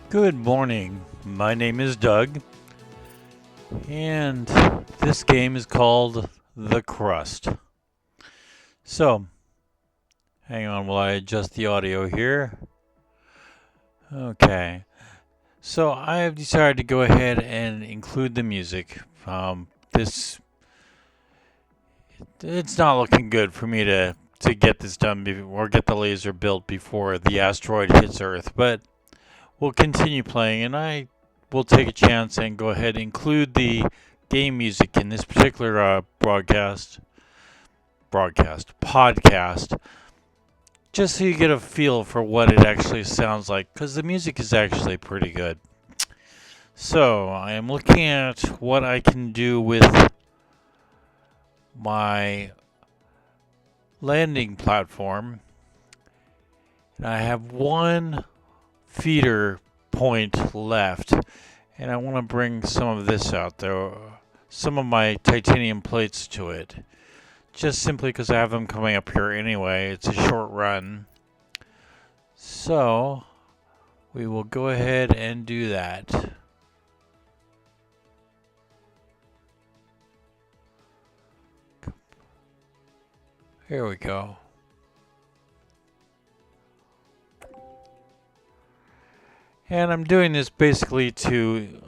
Good morning. My name is Doug, and this game is called The Crust. So, hang on while I adjust the audio here. Okay. So, I have decided to go ahead and include the music. This it's not looking good for me to get this done or get the laser built before the asteroid hits Earth, but we'll continue playing, and I will take a chance and go ahead and include the game music in this particular podcast, just so you get a feel for what it actually sounds like, because the music is actually pretty good. So I am looking at what I can do with my landing platform, and I have one feeder point left, and I want to bring some of this out there, some of my titanium plates to it, just simply because I have them coming up here anyway. It's a short run, so we will go ahead and do that. Here we go. And I'm doing this basically to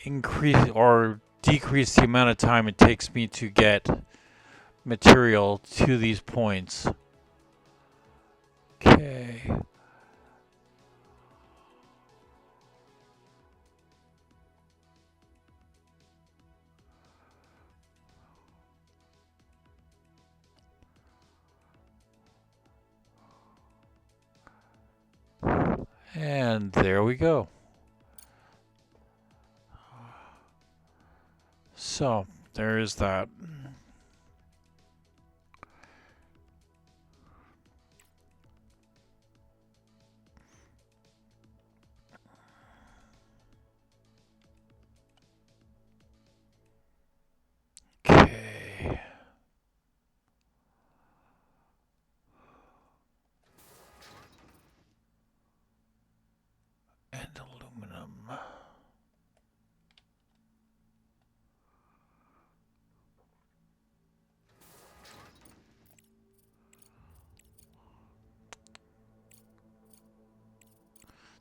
increase or decrease the amount of time it takes me to get material to these points. Okay. And there we go. So, there is that. Okay. And aluminum.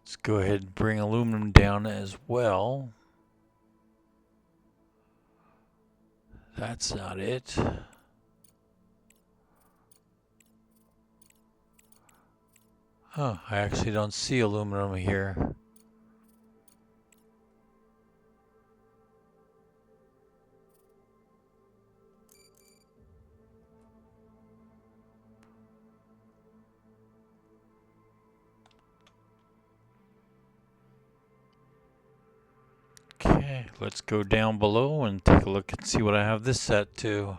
Let's go ahead and bring aluminum down as well. That's not it. Huh, I actually don't see aluminum here. Okay, let's go down below and take a look and see what I have this set to.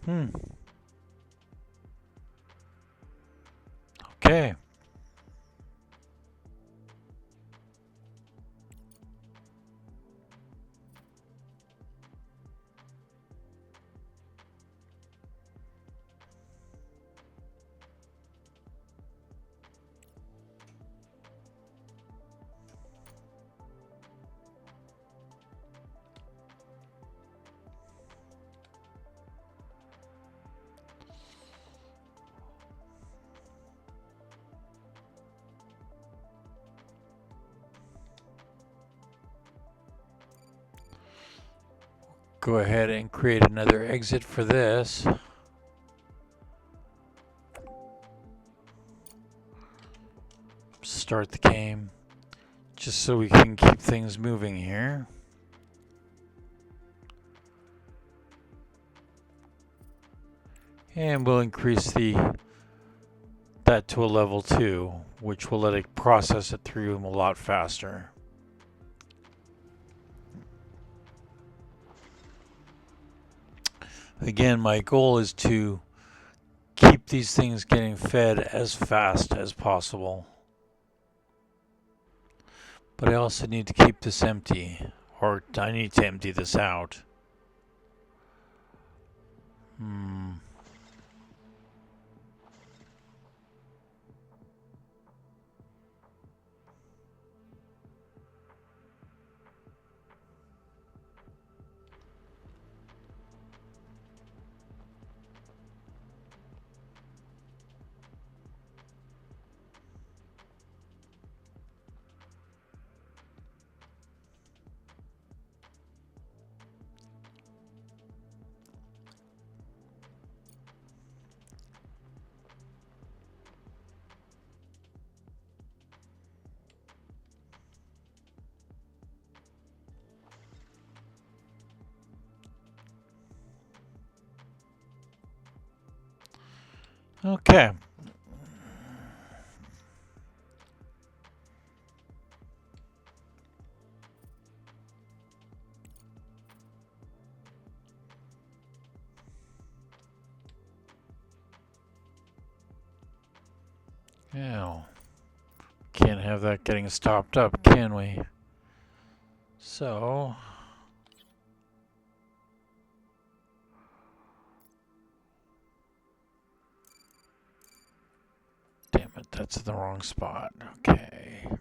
Hmm. Okay. Go ahead and create another exit for this. Start the game, just so we can keep things moving here. And we'll increase that to a level 2, which will let it process it through a lot faster. Again, my goal is to these things getting fed as fast as possible. But I also need to keep this empty, or I need to empty this out. Okay. Now, can't have that getting stopped up, can we? So, damn it, that's in the wrong spot. Okay. We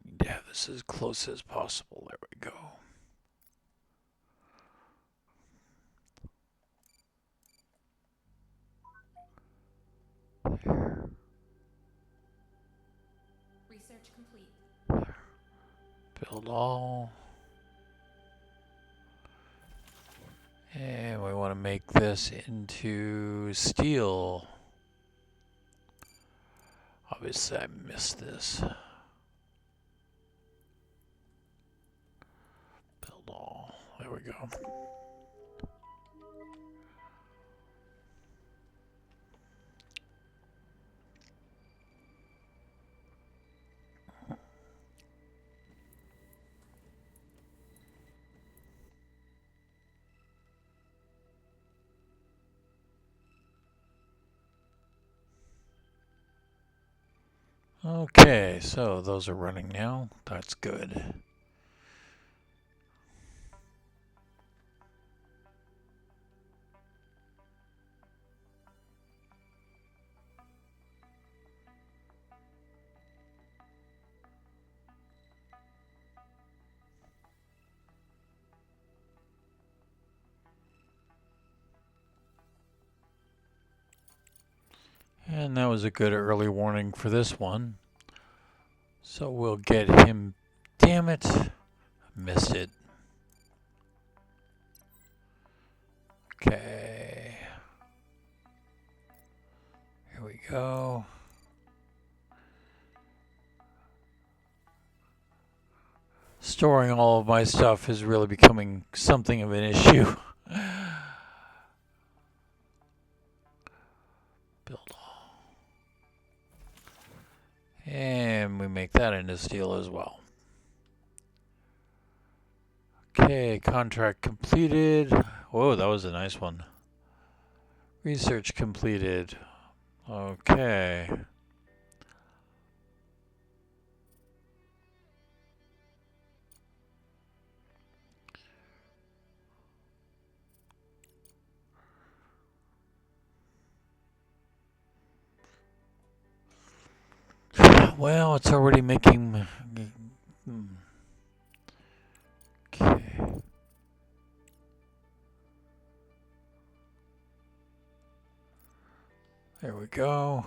need to have this as close as possible. There we go. Research complete. Build all. And we want to make this into steel. Obviously, I missed this. Build all. There we go. Okay, so those are running now. That's good. And that was a good early warning for this one. So we'll get him. Damn it. Missed it. Okay. Here we go. Storing all of my stuff is really becoming something of an issue. Build all. And we make that into steel as well. Okay, contract completed. Whoa, that was a nice one. Research completed. Okay. Well, it's already making... Okay. There we go.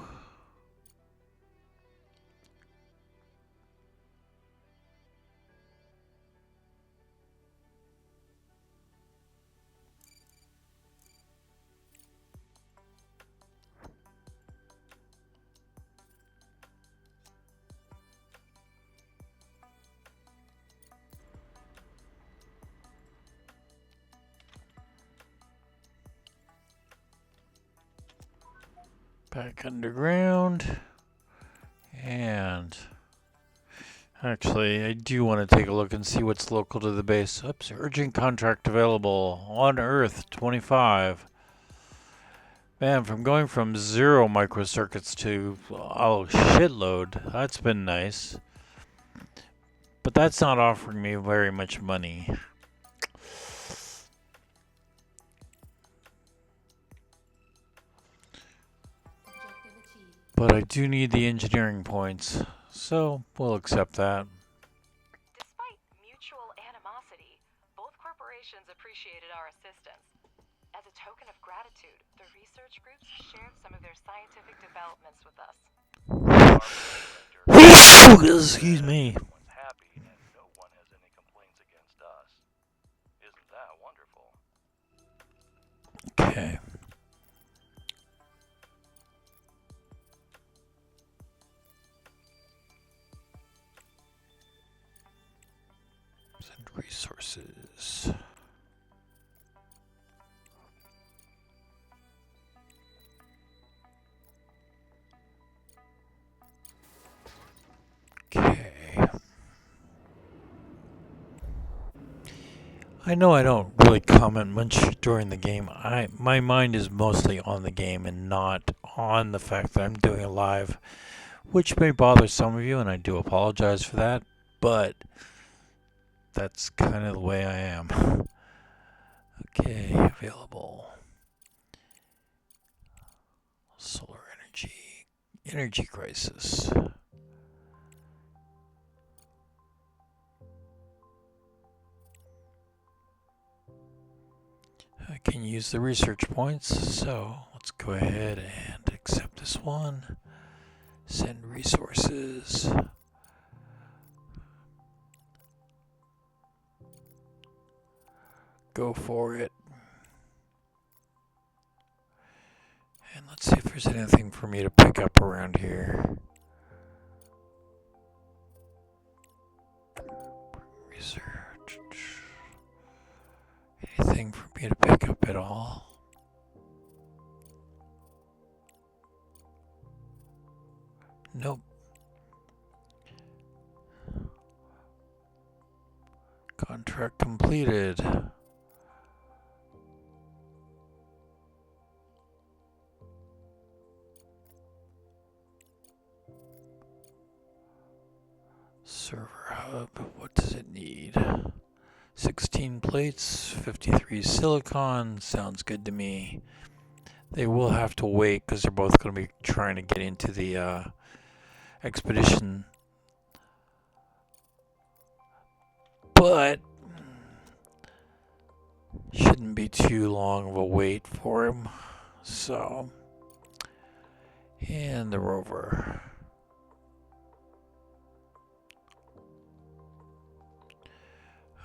Back underground. And actually, I do want to take a look and see what's local to the base. Oops, urgent contract available on Earth 25. Man, from going from 0 microcircuits to a shitload, that's been nice. But that's not offering me very much money. Objective achieved. But I do need the engineering points, so we'll accept that. Despite mutual animosity, both corporations appreciated our assistance. As a token of gratitude, the research groups shared some of their scientific developments with us. Excuse me. Everyone's happy and no one has any complaints against us. Isn't that wonderful? Okay. Send resources. Okay. I know I don't really comment much during the game. My mind is mostly on the game and not on the fact that I'm doing it live, which may bother some of you, and I do apologize for that, but that's kind of the way I am. Okay, available. Solar energy. Energy crisis. I can use the research points, so let's go ahead and accept this one. Send resources. Go for it. And let's see if there's anything for me to pick up around here. Research. Anything for me to pick up at all? Nope. Contract completed. Server hub, what does it need? 16 plates, 53 silicon, sounds good to me. They will have to wait because they're both going to be trying to get into the expedition. But shouldn't be too long of a wait for him. So, and the rover.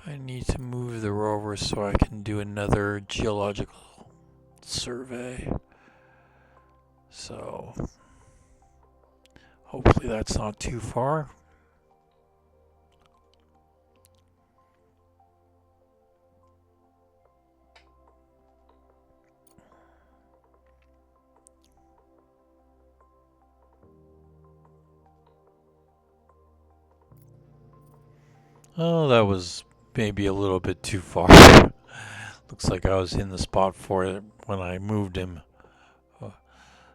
I need to move the rover so I can do another geological survey. So, hopefully that's not too far. Oh, that was maybe a little bit too far. Looks like I was in the spot for it when I moved him.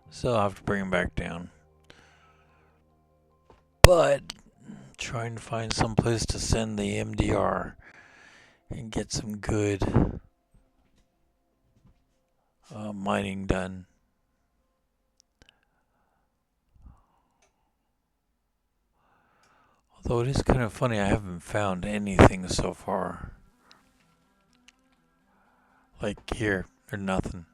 So I'll have to bring him back down. But trying to find some place to send the MDR and get some good mining done. Although it is kind of funny, I haven't found anything so far. Like here, there's nothing.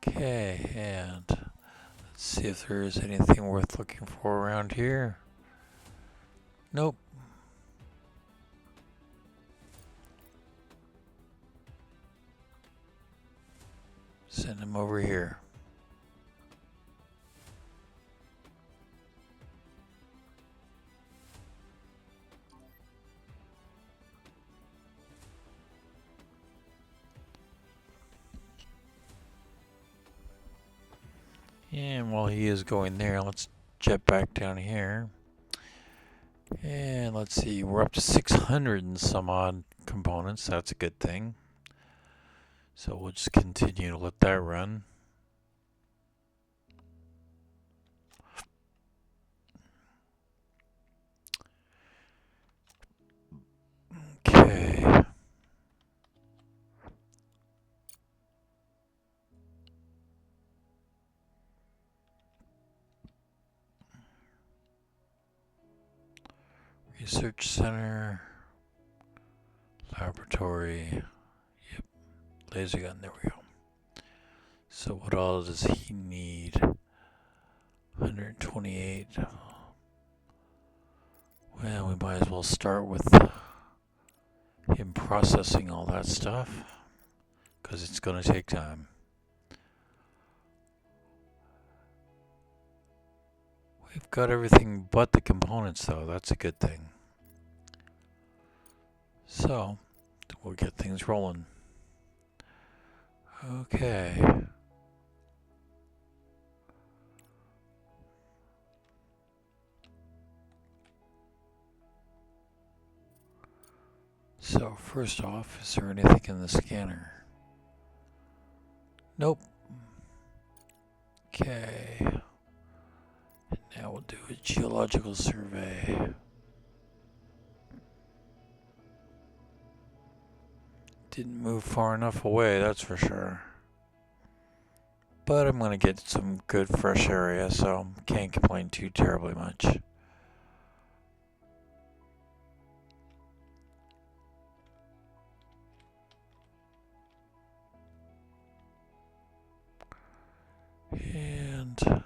Okay, and let's see if there is anything worth looking for around here. Nope. Send him over here. And while he is going there, let's jet back down here. And let's see, we're up to 600 and some odd components. That's a good thing. So we'll just continue to let that run. Okay. Research center, laboratory, yep, laser gun, there we go. So what all does he need? 128. Well, we might as well start with him processing all that stuff, because it's going to take time. We've got everything but the components though, that's a good thing. So, we'll get things rolling. Okay. So, first off, is there anything in the scanner? Nope. Okay. And now we'll do a geological survey. Didn't move far enough away, that's for sure. But I'm going to get some good fresh area, so can't complain too terribly much. And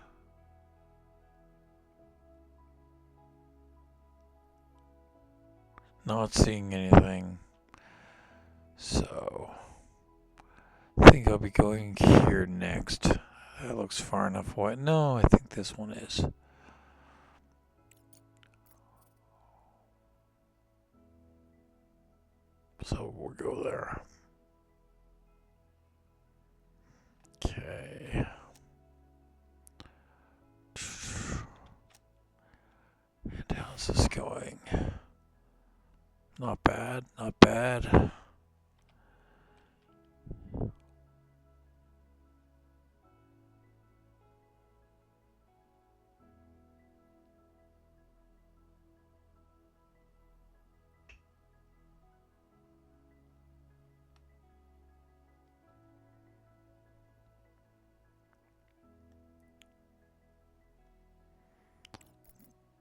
not seeing anything. So I think I'll be going here next. That looks far enough away. No, I think this one is. So we'll go there. Okay. And how's this going? Not bad, not bad.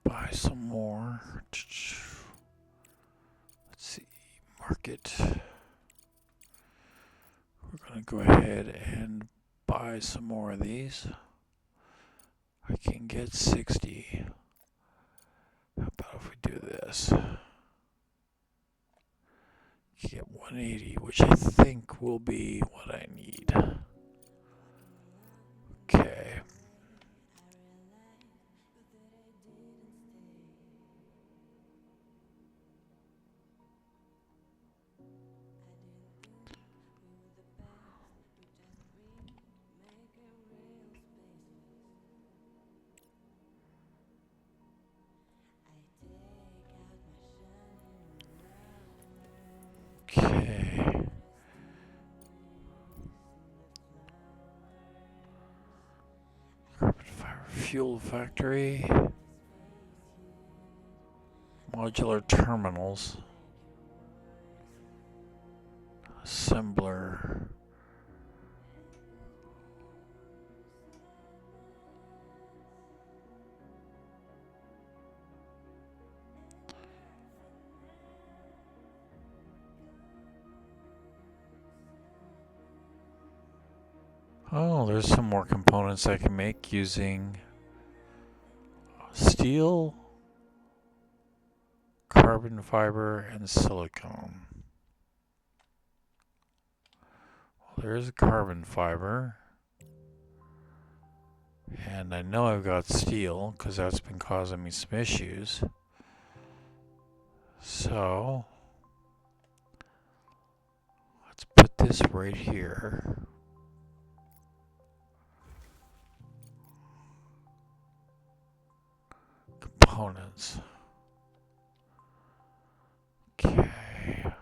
Buy some more. Let's see, market. We're gonna go ahead and buy some more of these. I can get 60. How about if we do this? Get 180, which I think will be what I need. Okay. Okay. Carbon fiber fuel factory. Modular terminals. Assembler. Oh, there's some more components I can make using steel, carbon fiber, and silicone. Well, there is a carbon fiber. And I know I've got steel because that's been causing me some issues. So let's put this right here. Components. Okay.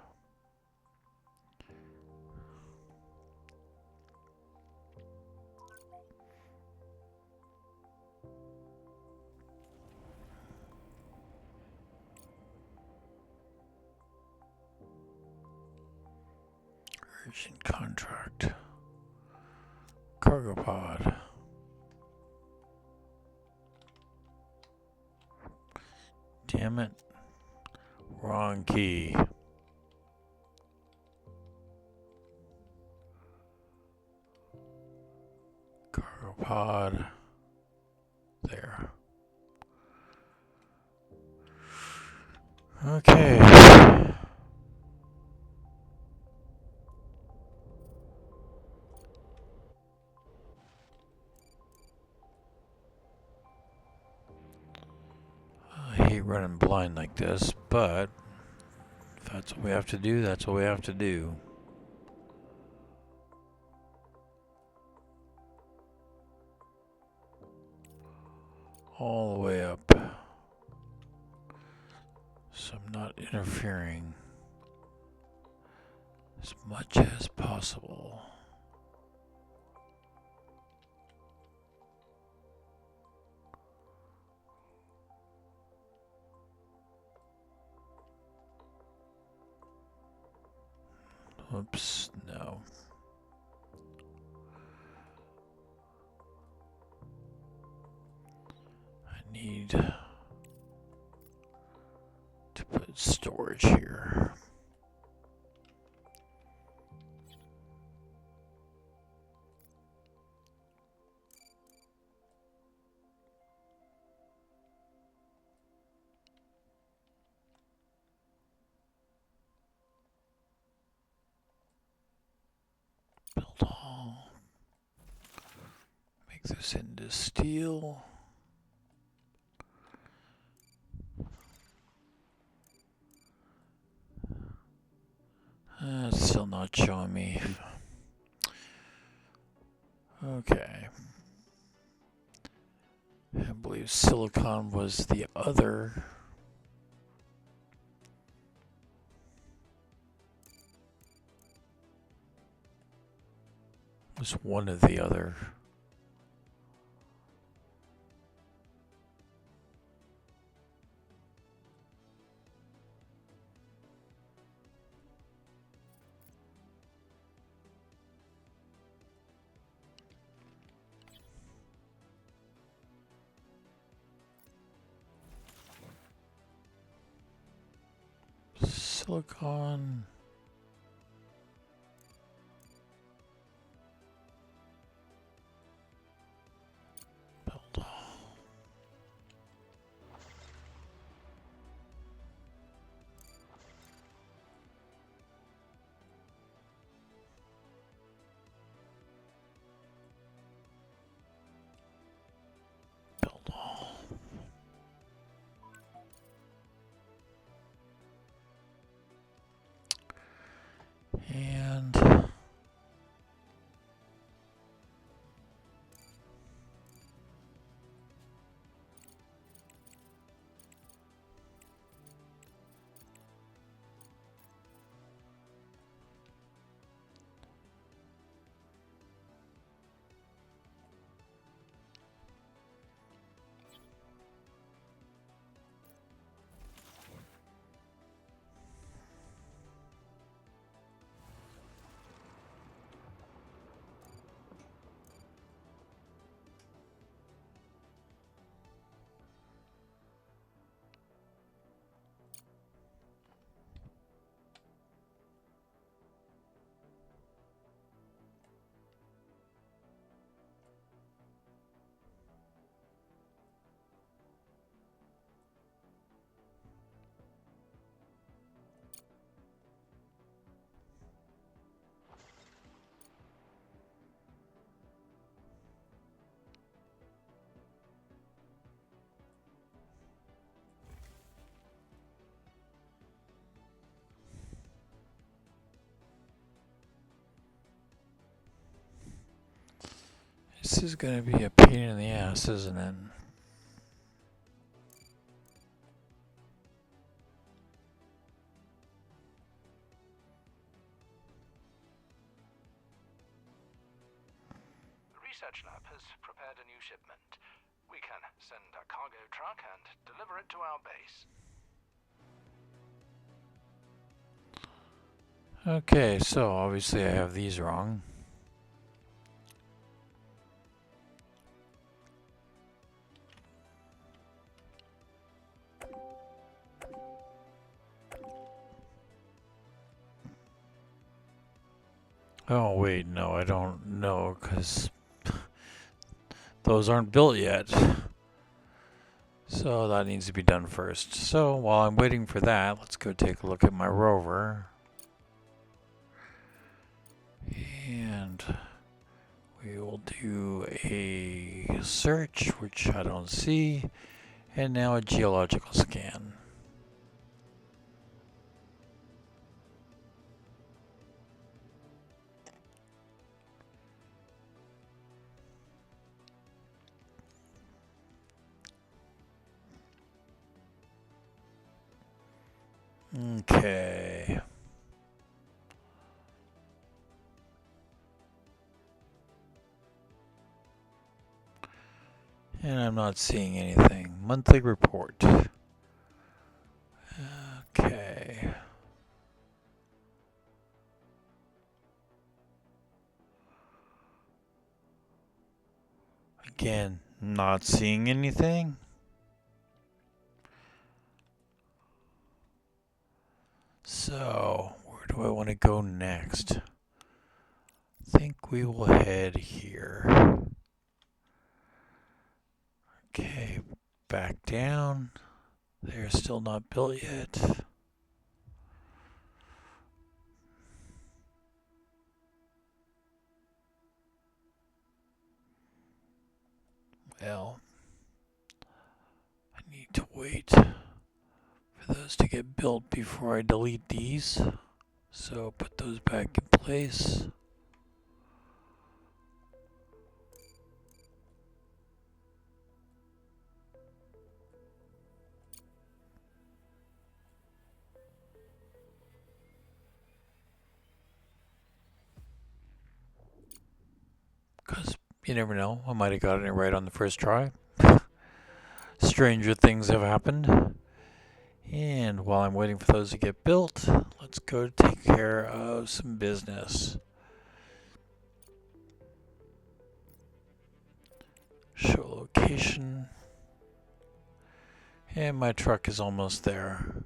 Operation contract. Cargo pod. Damn it. Wrong key. Cargo pod. There. Okay. I hate running blind like this, but if that's what we have to do, that's what we have to do. All the way up. So I'm not interfering as much as possible. Oops, no. I need to put storage here. Build all. Make this into steel. It's still not showing me. Okay. I believe silicon was the other. Was one of the other. Silicon. Build. Build all. And this is going to be a pain in the ass, isn't it? The research lab has prepared a new shipment. We can send a cargo truck and deliver it to our base. Okay, so obviously I have these wrong. Oh wait, no, I don't know, because those aren't built yet. So that needs to be done first. So while I'm waiting for that, let's go take a look at my rover. And we will do a search, which I don't see, and now a geological scan. Okay. And I'm not seeing anything. Monthly report. Okay. Again, not seeing anything. So, where do I want to go next? I think we will head here. Okay, back down. They're still not built yet. Well, I need to wait for those to get built before I delete these. So put those back in place. Because you never know, I might have gotten it right on the first try. Stranger things have happened. And while I'm waiting for those to get built, let's go take care of some business. Show location. And my truck is almost there.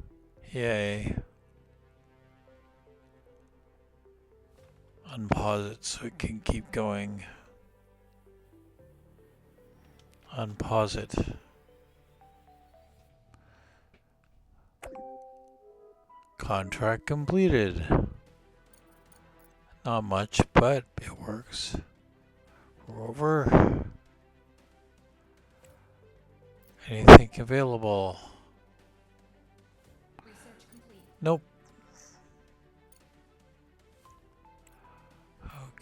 Yay. Unpause it so it can keep going. Unpause it. Contract completed. Not much, but it works. Rover. Anything available? Research complete. Nope.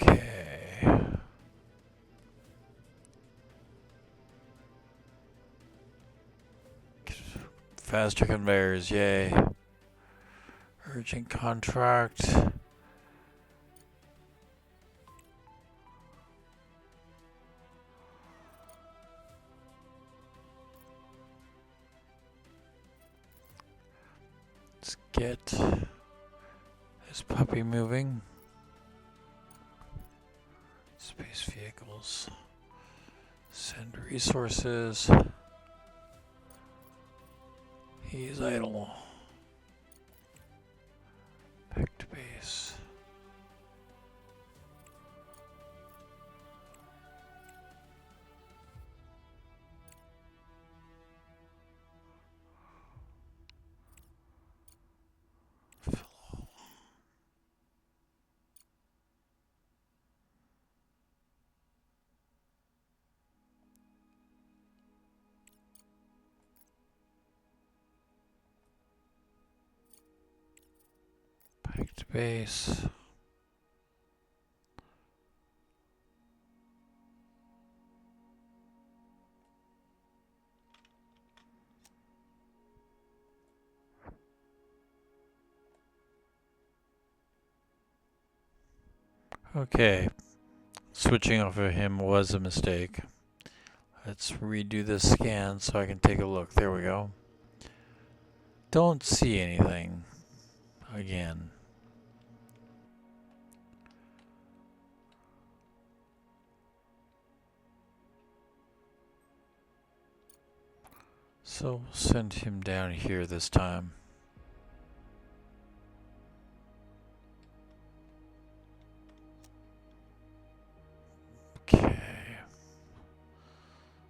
Okay. Faster conveyors, yay. Urgent contract. Let's get this puppy moving. Space vehicles. Send resources. He's idle. Back to base. Back to base. Okay. Switching off of him was a mistake. Let's redo this scan so I can take a look. There we go. Don't see anything. Again. So we'll send him down here this time. Okay.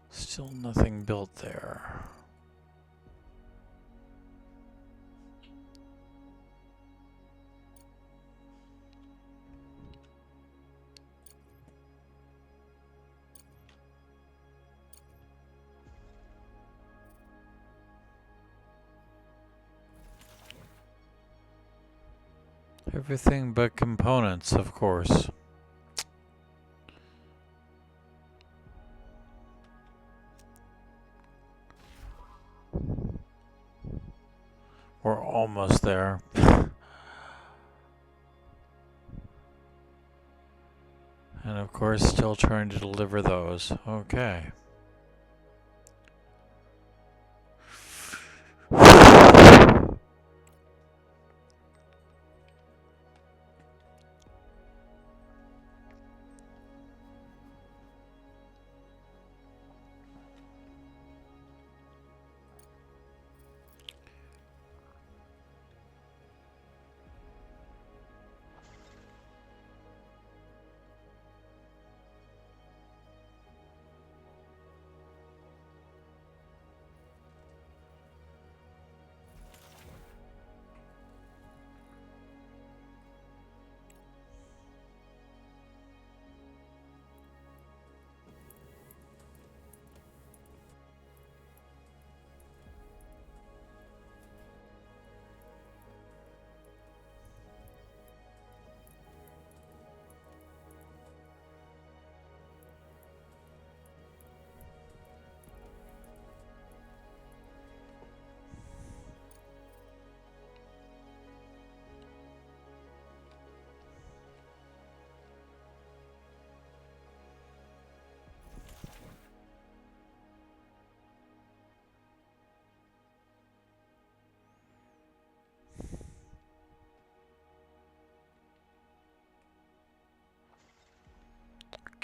Still nothing built there. Everything but components, of course. We're almost there. And of course, still trying to deliver those. Okay.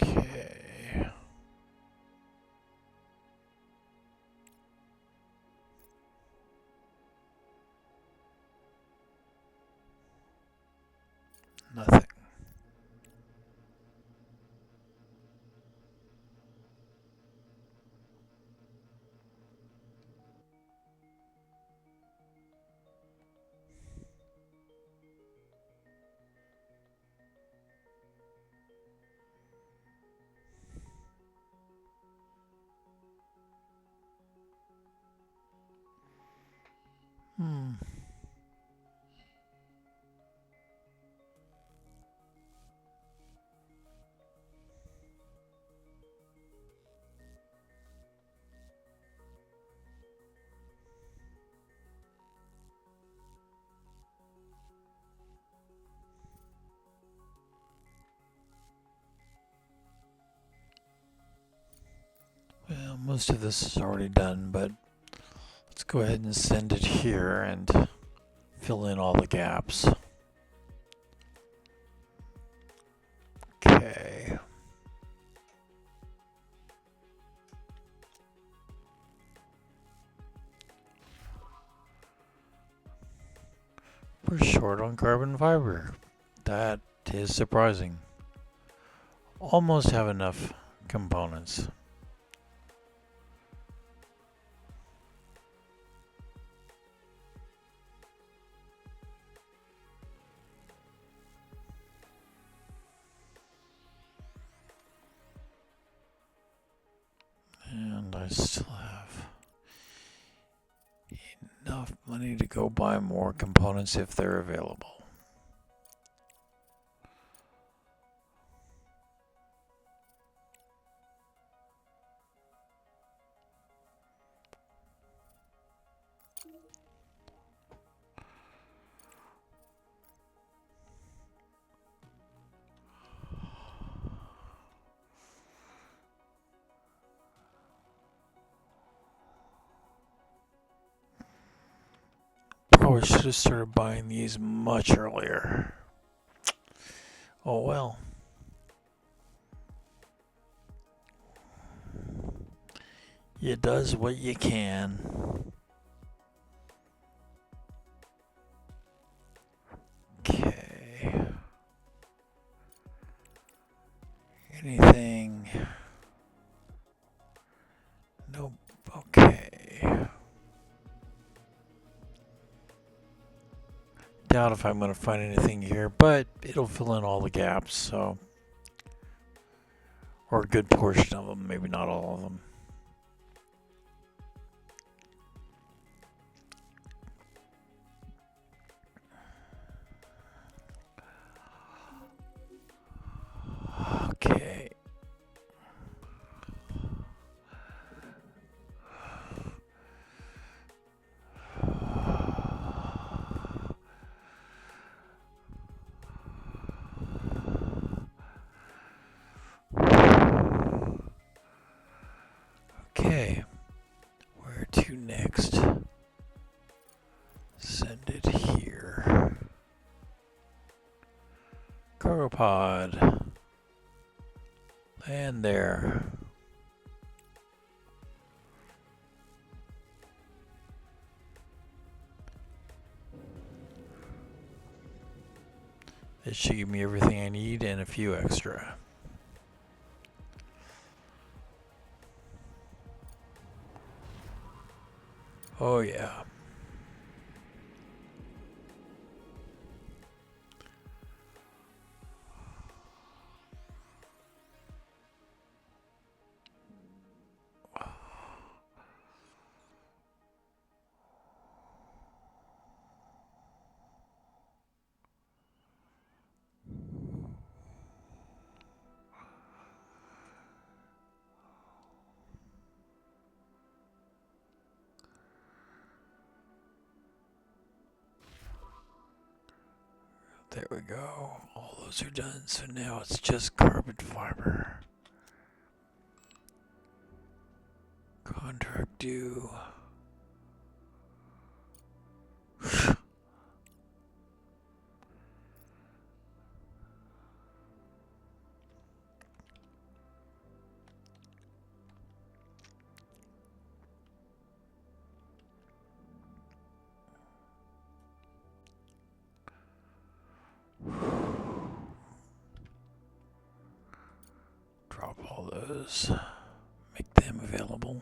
Okay. Nothing. Hmm. Well, most of this is already done, but let's go ahead and send it here and fill in all the gaps. Okay. We're short on carbon fiber. That is surprising. Almost have enough components. And I still have enough money to go buy more components if they're available. Probably should have started buying these much earlier. Oh well. You does what you can. Okay. Anything? Nope. Okay. Doubt if I'm going to find anything here, but it'll fill in all the gaps, so. Or a good portion of them, maybe not all of them. Okay. Okay. Where to next? Send it here. Cargo pod. Land there. This should give me everything I need and a few extra. Oh yeah. There we go. All those are done. So now it's just carbon fiber. Contract due. Drop all those. Make them available.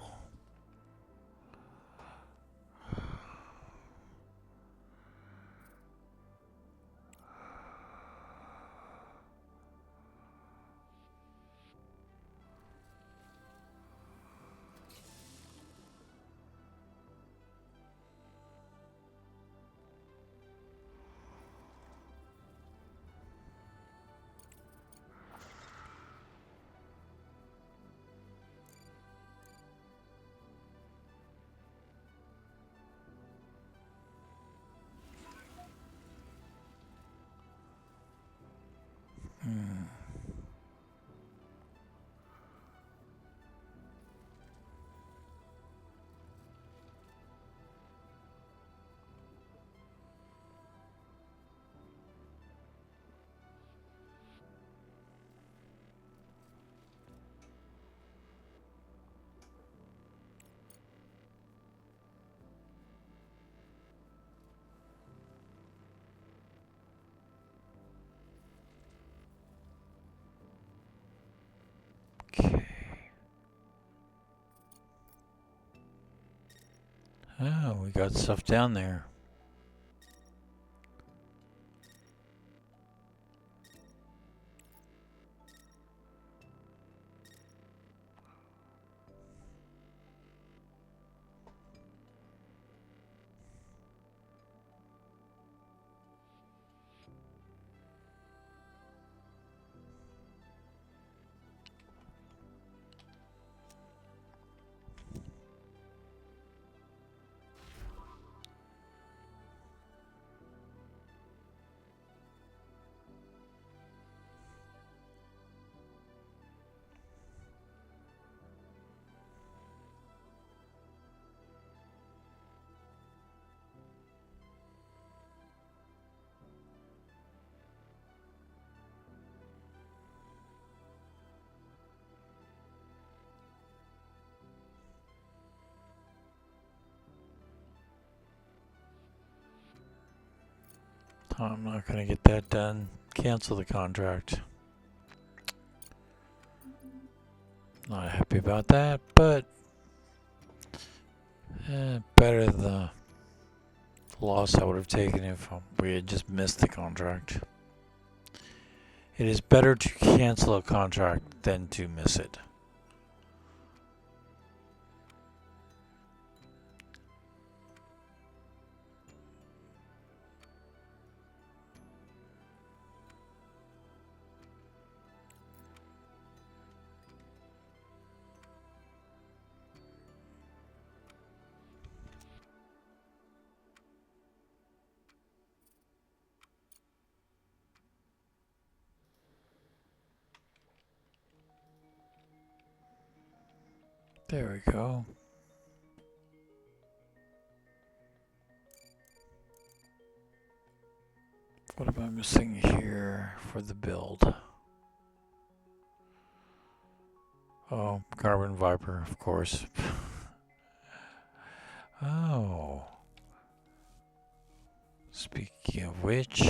Okay. Oh, we got stuff down there. I'm not going to get that done. Cancel the contract. Not happy about that, but better than the loss I would have taken if we had just missed the contract. It is better to cancel a contract than to miss it. There we go. What am I missing here for the build? Oh, Carbon Viper, of course. Oh. Speaking of which,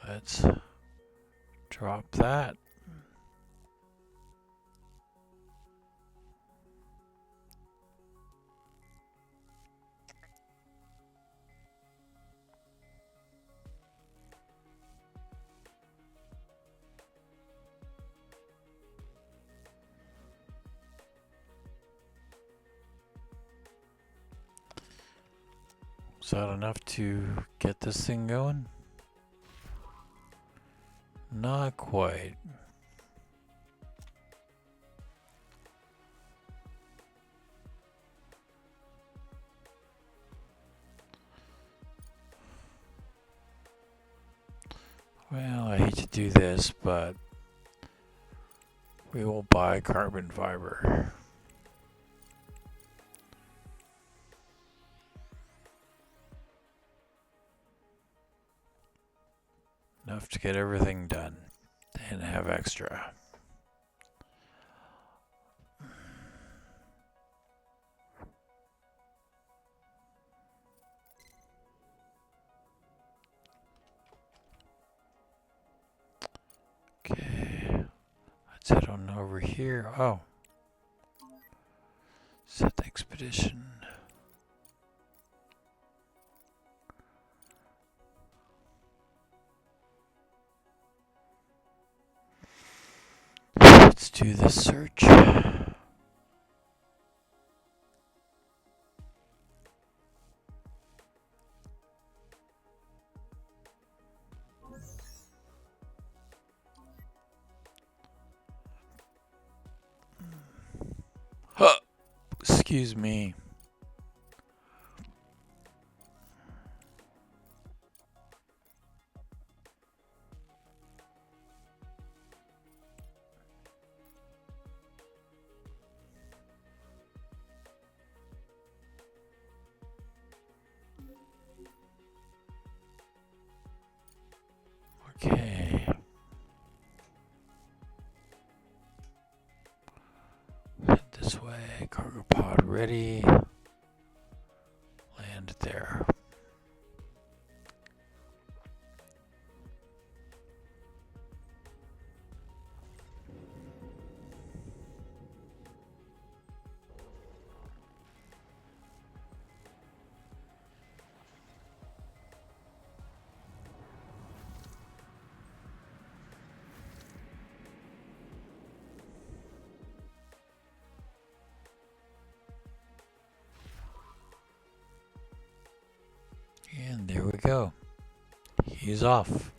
let's drop that. Is that enough to get this thing going? Not quite. Well, I hate to do this, but we will buy carbon fiber. Enough to get everything done and have extra. Okay, let's head on over here. Oh, set the expedition. Let's do the search. Huh. Excuse me. Okay. Head this way. Cargo pod ready. Land there. And there we go. He's off.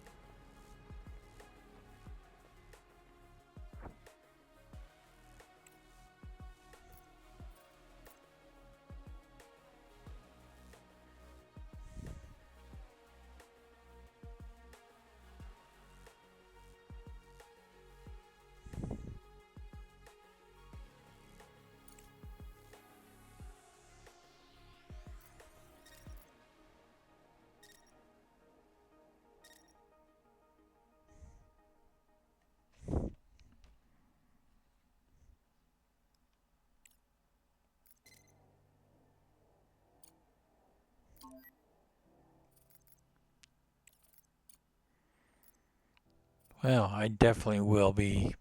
Well, I definitely will be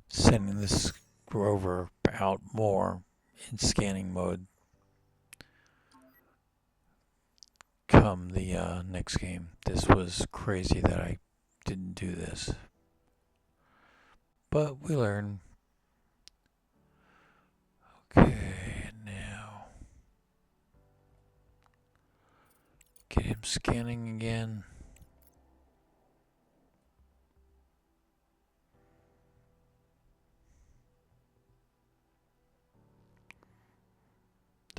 sending this rover out more in scanning mode come the next game. This was crazy that I didn't do this. But we learn. Okay, now get him scanning again.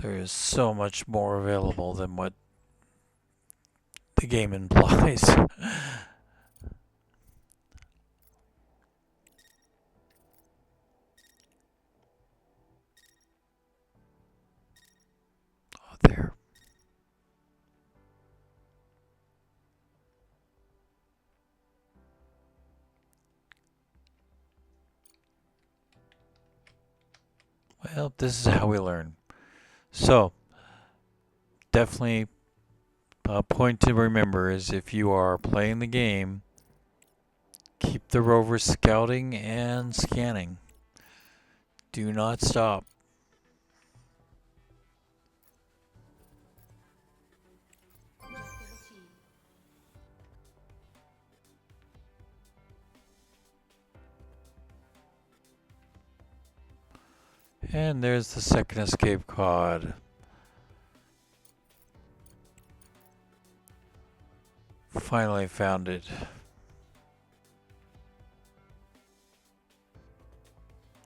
There is so much more available than what the game implies. Oh, there. Well, this is how we learn. So, definitely a point to remember is if you are playing the game, keep the rover scouting and scanning. Do not stop. Objective achieved. And there's the second escape pod. Finally found it.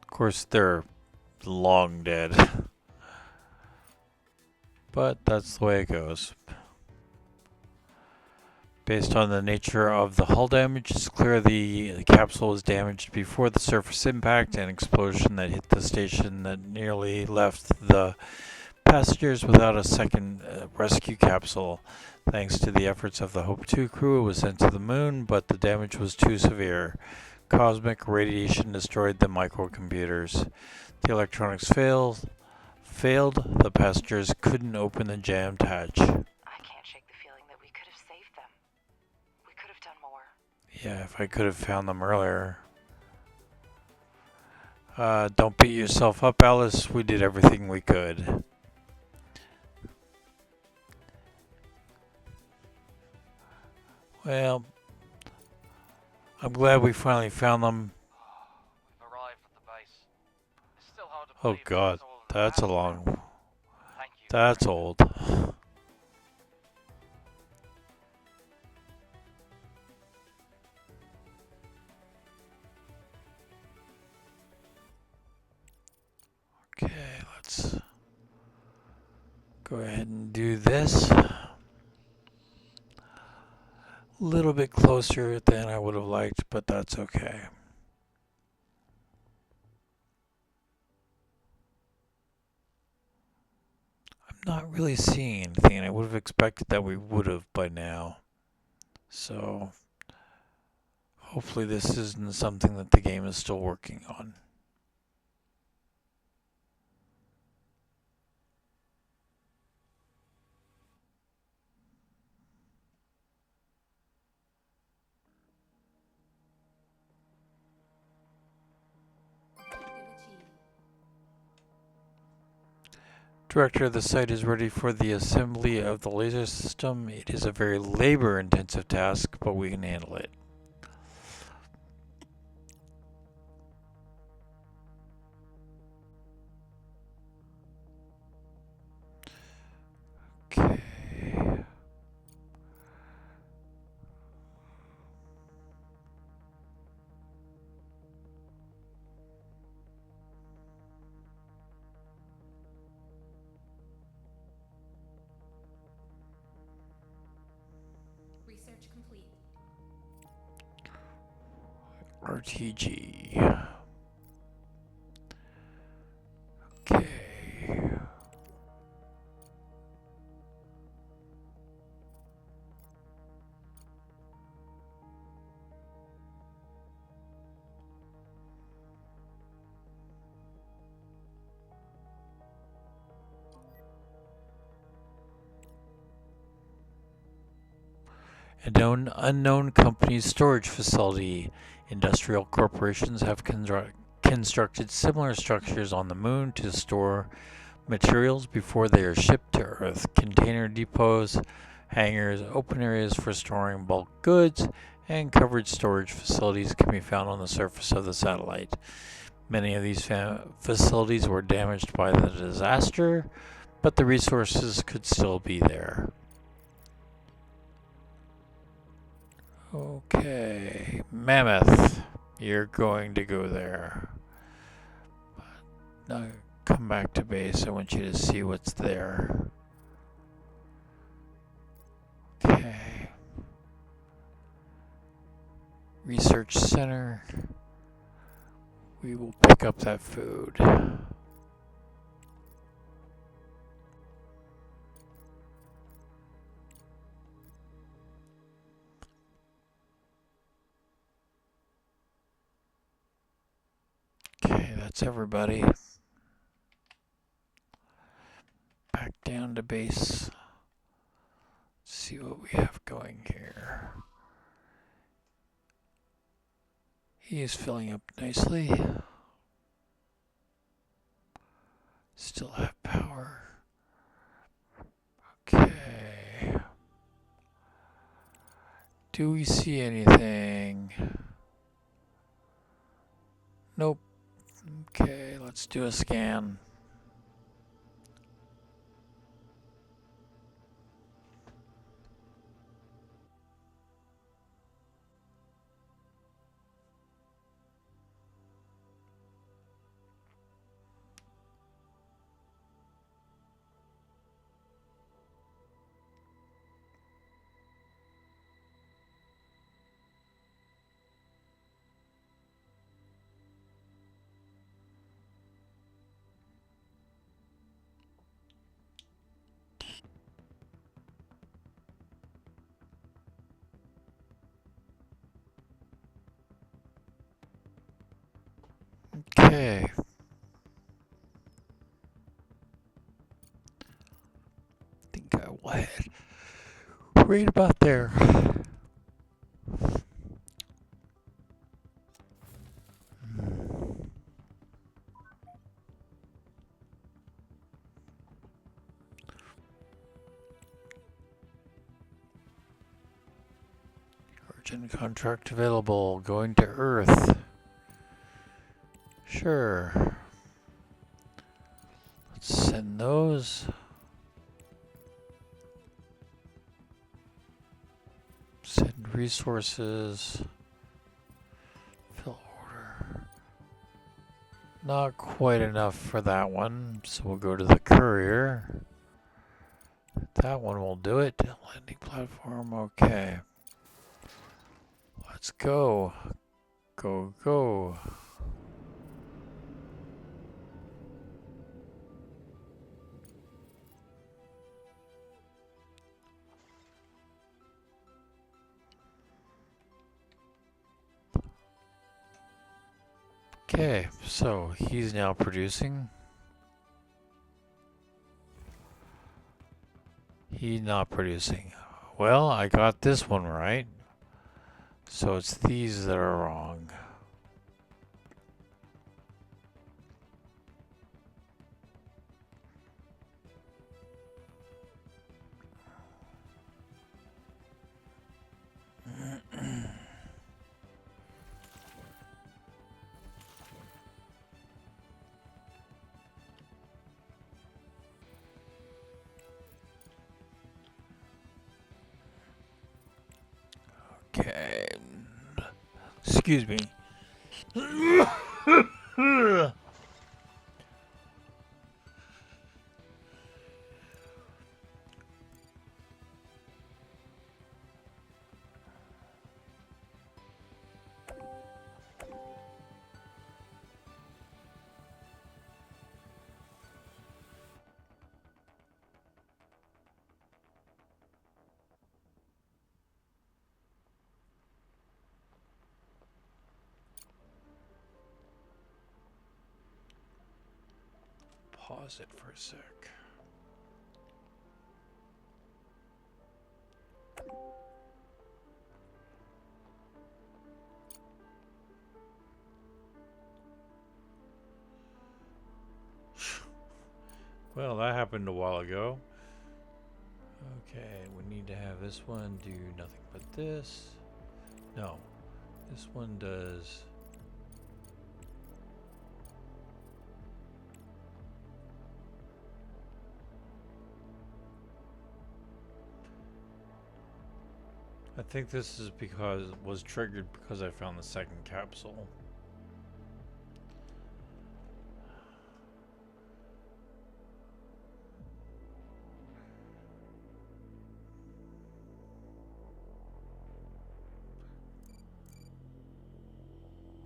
Of course, they're long dead. But that's the way it goes. Based on the nature of the hull damage, it's clear the capsule was damaged before the surface impact and explosion that hit the station that nearly left the passengers without a second rescue capsule. Thanks to the efforts of the Hope 2 crew, it was sent to the moon, but the damage was too severe. Cosmic radiation destroyed the microcomputers. The electronics failed. The passengers couldn't open the jammed hatch. I can't shake the feeling that we could have saved them. We could have done more. Yeah, if I could have found them earlier. Don't beat yourself up, Alice. We did everything we could. Well, I'm glad we finally found them. We've arrived at the base. It's still hard to Oh believe god, it's all that's a happened. long. Thank you. That's old. Okay, let's go ahead and do this. A little bit closer than I would have liked, but that's okay. I'm not really seeing anything, and I would have expected that we would have by now. So, hopefully this isn't something that the game is still working on. Objective achieved. Director, the site is ready for the assembly of the laser system. It is a very labor-intensive task, but we can handle it. Okay. Research complete. RTG. Okay. An unknown company's storage facility. Industrial corporations have constructed similar structures on the moon to store materials before they are shipped to Earth. Container depots, hangars, open areas for storing bulk goods, and covered storage facilities can be found on the surface of the satellite. Many of these facilities were damaged by the disaster, but the resources could still be there. Okay, Mammoth, you're going to go there. Now come back to base. I want you to see what's there. Okay. Research Center. We will pick up that food. Okay, that's everybody. Back down to base. Let's see what we have going here. He is filling up nicely. Still have power. Okay. Do we see anything? Nope. Okay, let's do a scan. Okay. I think I will head right about there. Urgent contract available. Going to Earth. Sure. Let's send those. Send resources. Fill order. Not quite enough for that one, so we'll go to the courier. That one will do it. Landing platform, okay. Let's go. Go, go. Okay, so he's now producing. He's not producing. Well, I got this one right. So it's these that are wrong. Okay. Excuse me. Pause it for a sec. Well, that happened a while ago. Okay, we need to have this one do nothing but this. No, this one does. I think this is because was triggered because I found the second capsule.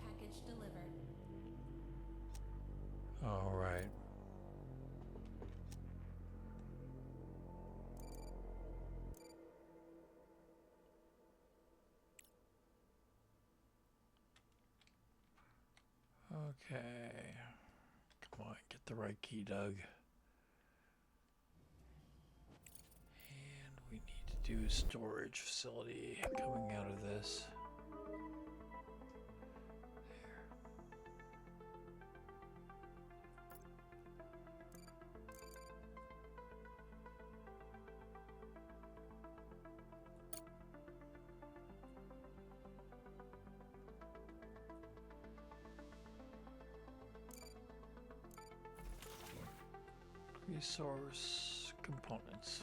Package delivered. All right. Okay. Come on, get the right key, Doug. And we need to do a storage facility coming out of this. Resource components.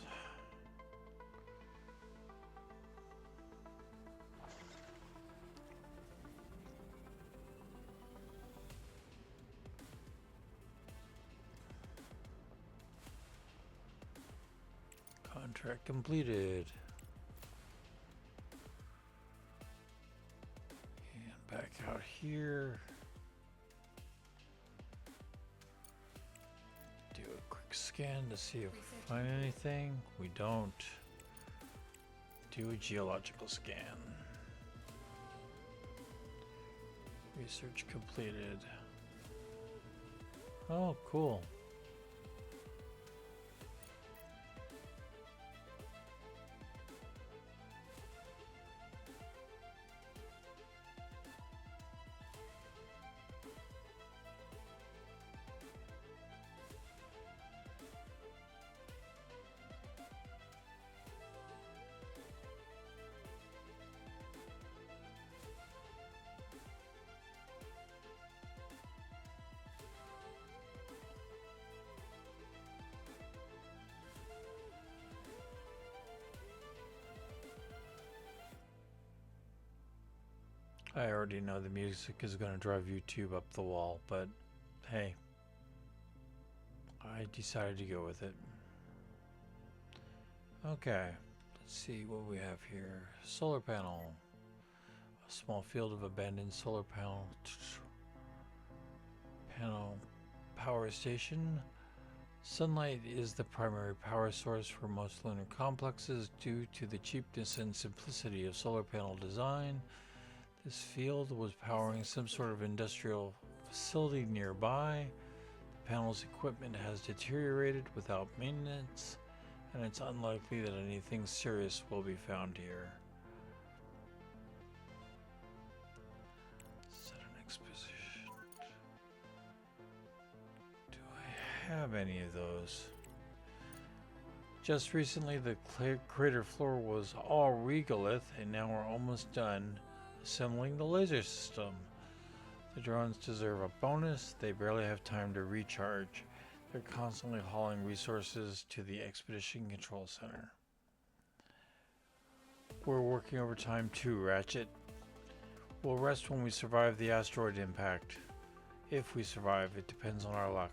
Contract completed. And back out here. Do a quick scan to see if we find anything. We don't. Do a geological scan. Research completed. Oh, cool. I already know the music is going to drive YouTube up the wall, but hey, I decided to go with it. Okay, let's see what we have here. Solar panel. A small field of abandoned solar panel power station. Sunlight is the primary power source for most lunar complexes due to the cheapness and simplicity of solar panel design. This field was powering some sort of industrial facility nearby. The panel's equipment has deteriorated without maintenance, and it's unlikely that anything serious will be found here. Set an exposition. Do I have any of those? Just recently, the crater floor was all regolith, and now we're almost done assembling the laser system. The drones deserve a bonus. They barely have time to recharge. They're constantly hauling resources to the Expedition Control Center. We're working overtime too, Ratchet. We'll rest when we survive the asteroid impact. If we survive, it depends on our luck.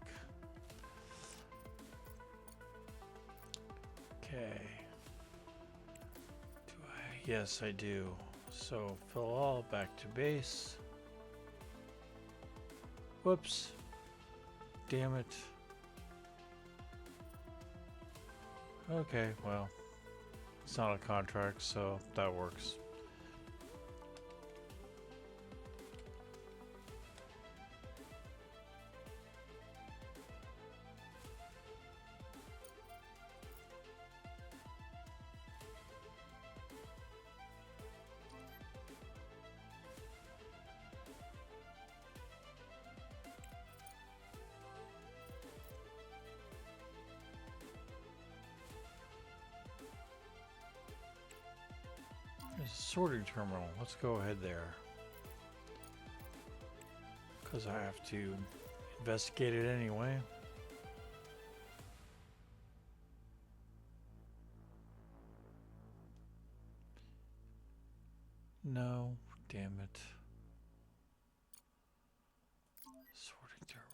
Okay. Yes, I do. So, fill all back to base. Whoops. Damn it. Okay, well, it's not a contract, so that works. sorting terminal. Let's go ahead there. Because I have to investigate it anyway. No, damn it. Sorting terminal.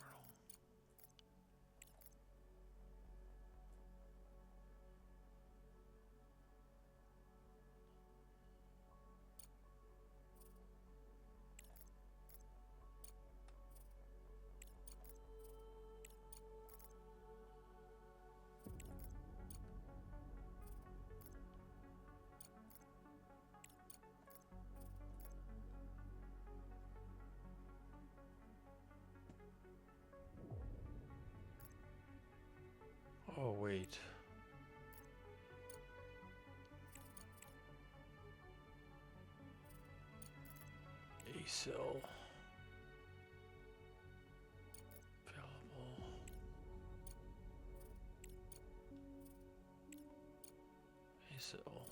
Oh, wait. A-cell. Available. A-cell.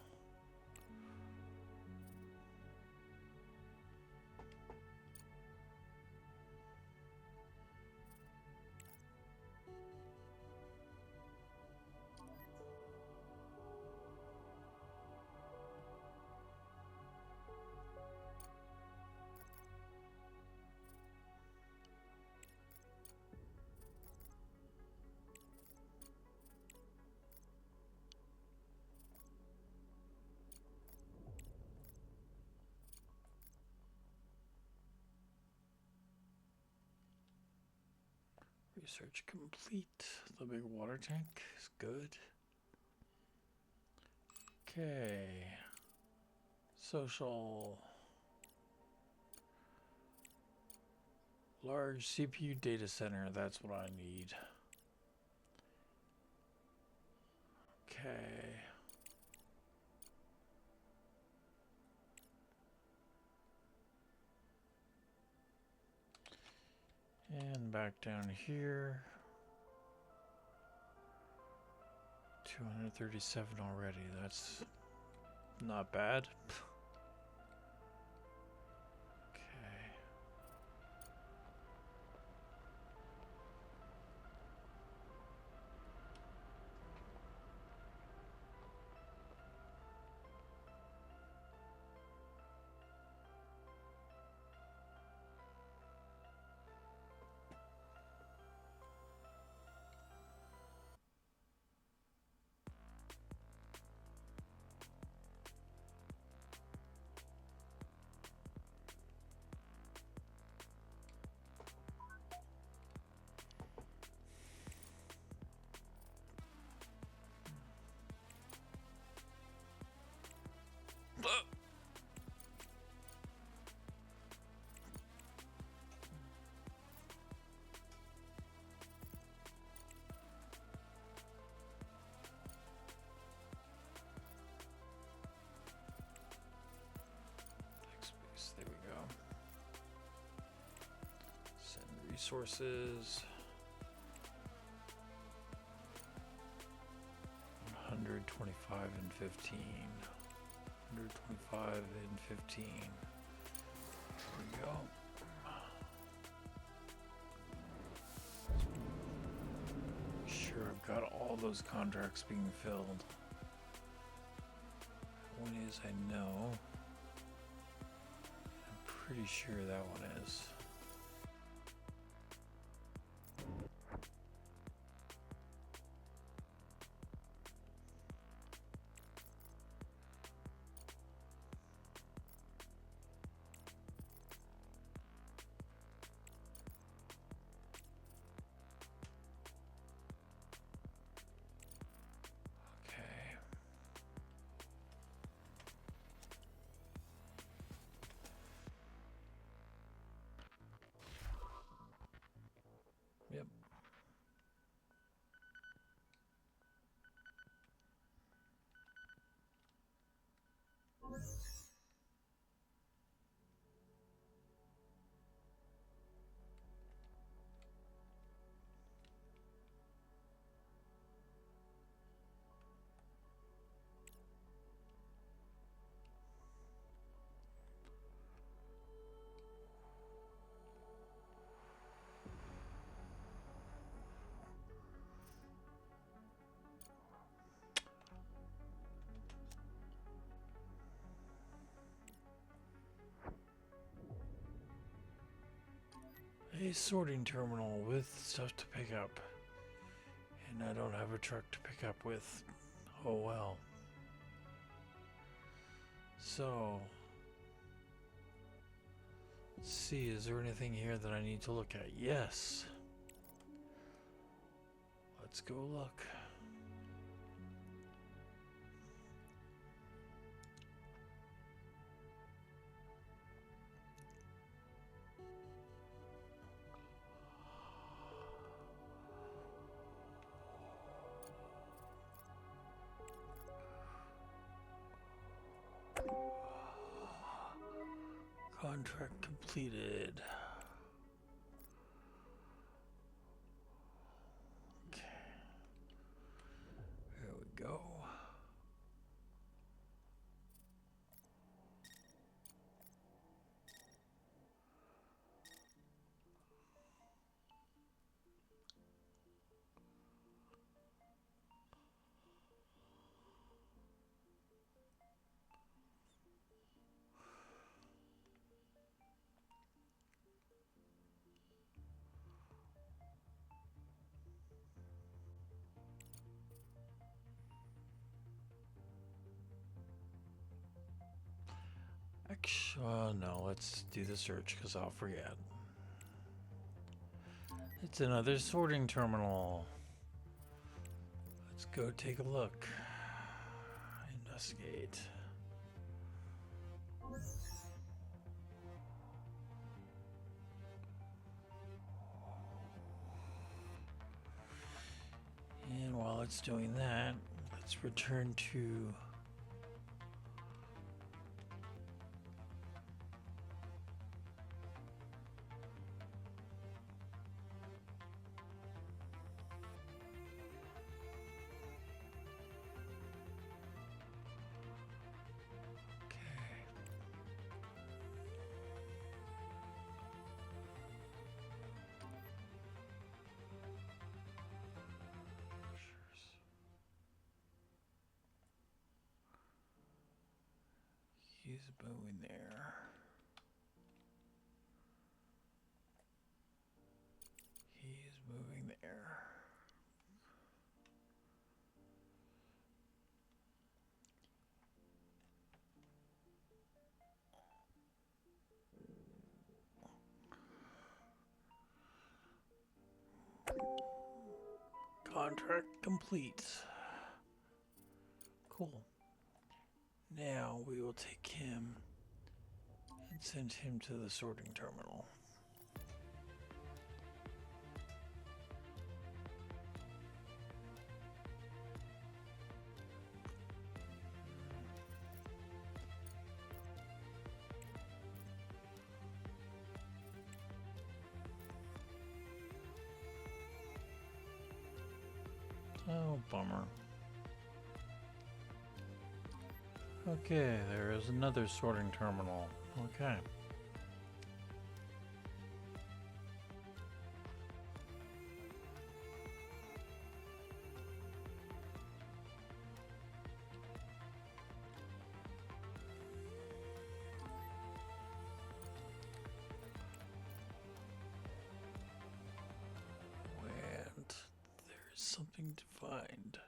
Research complete. The big water tank is good. Okay. Social. Large CPU data center. That's what I need. Okay. And back down here. 237 already. That's not bad. Okay. Space, there we go. Send resources. 125 and 15. 125 and 15. There we go. Sure, I've got all those contracts being filled. One is I know. I'm pretty sure that one is. Okay. Yep. sorting terminal with stuff to pick up. And I don't have a truck to pick up with. Oh well. So, let's see, is there anything here that I need to look at? Yes. Let's go look. Contract completed. Okay. There we go. Actually, no, let's do the search because I'll forget. It's another sorting terminal. Let's go take a look. Investigate. And while it's doing that, let's return to he's moving there. He's moving there. Contract complete. Cool. Now we will take him and send him to the sorting terminal. Oh, bummer. Okay, there is another sorting terminal. Okay. And there's something to find.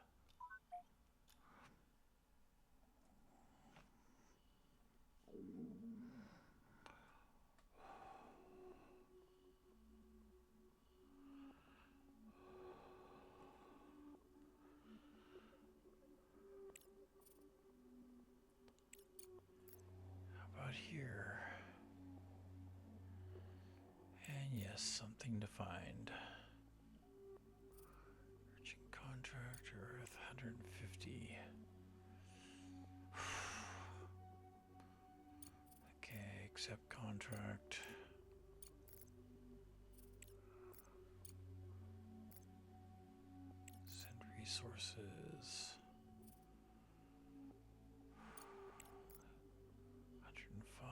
About here. And yes, something to find. Urgent contract, Earth 150. Okay, accept contract. Send resources. 105.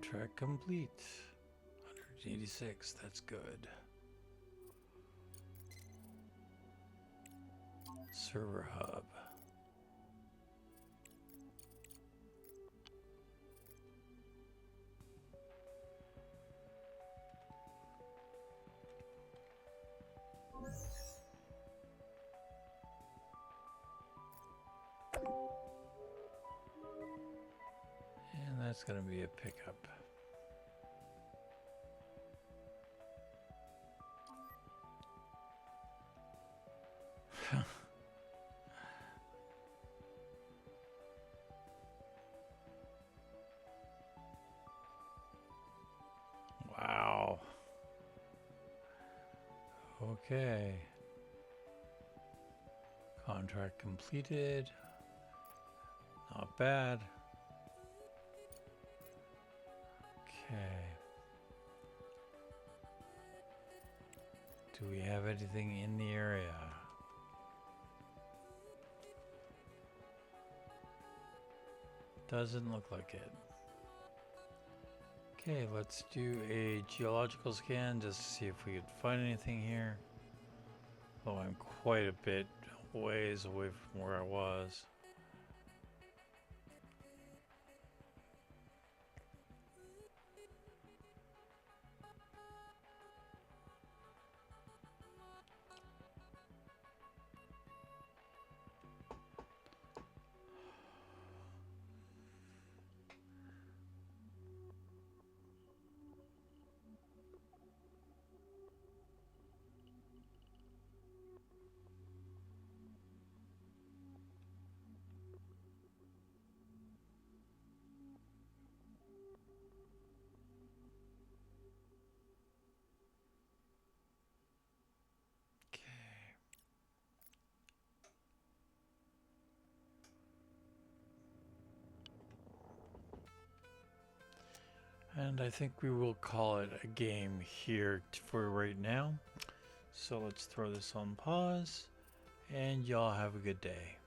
Contract complete. 186, that's good. Server hub. And that's going to be a pickup. Wow. Okay. Contract completed. Not bad. Okay. Do we have anything in the area? Doesn't look like it. Okay, let's do a geological scan just to see if we could find anything here. Oh, I'm quite a bit ways away from where I was. And I think we will call it a game here for right now. So let's throw this on pause, and y'all have a good day.